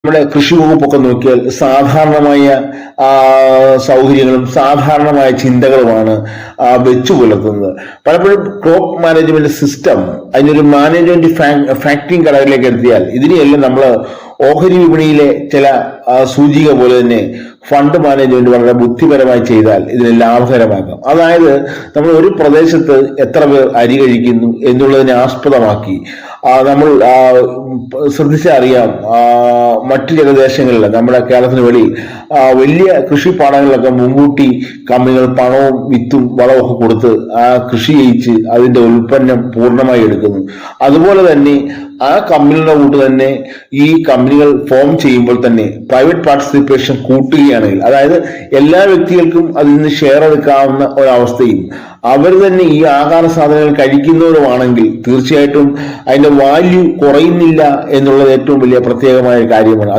നമ്മുടെ കൃഷി വകുപ്പൊക്കെ നോക്കിയാൽ സാധാരണമായ സൗകര്യങ്ങളും സാധാരണമായ ചിന്തകളുമാണ് വെച്ചു പുലർത്തുന്നത്. പലപ്പോഴും ക്രോപ്പ് മാനേജ്മെന്റ് സിസ്റ്റം അതിനൊരു മാനേജ്മെന്റ് ഫാക്ടറിങ് ഘടകത്തിലേക്ക് എത്തിയാൽ ഇതിനെയെല്ലാം നമ്മൾ ഓഹരി വിപണിയിലെ ചില സൂചിക പോലെ തന്നെ ഫണ്ട് മാനേജ്മെന്റ് വളരെ ബുദ്ധിപരമായി ചെയ്താൽ ഇതിനെ ലാഭകരമാക്കാം. അതായത് നമ്മൾ ഒരു പ്രദേശത്ത് എത്ര പേർ അരി കഴിക്കുന്നു എന്നുള്ളതിനെ ആസ്പദമാക്കി നമ്മൾ ശ്രദ്ധിച്ചറിയാം, മറ്റു ചില ദേശങ്ങളിൽ നമ്മുടെ കേരളത്തിന് വെളിയിൽ വലിയ കൃഷിപ്പാടങ്ങളിലൊക്കെ മുൻകൂട്ടി കമ്പനികൾ പണവും വിത്തും വളവും ഒക്കെ കൊടുത്ത് കൃഷി ചെയ്യിച്ച് അതിന്റെ ഉൽപ്പന്നം പൂർണ്ണമായി എടുക്കുന്നു. അതുപോലെ തന്നെ ആ കമ്പനികളുടെ കൂട്ട് തന്നെ ഈ കമ്പനികൾ ഫോം ചെയ്യുമ്പോൾ തന്നെ പ്രൈവറ്റ് പാർട്ടിസിപ്പേഷൻ കൂട്ടുകയാണെങ്കിൽ, അതായത് എല്ലാ വ്യക്തികൾക്കും അതിൽ നിന്ന് ഷെയർ എടുക്കാവുന്ന ഒരവസ്ഥയും അവർ തന്നെ ഈ ആഹാര സാധനങ്ങൾ കഴിക്കുന്നവരുമാണെങ്കിൽ തീർച്ചയായിട്ടും അതിന്റെ വാല്യൂ കുറയുന്നില്ല എന്നുള്ളത് ഏറ്റവും വലിയ പ്രത്യേകമായ കാര്യമാണ്.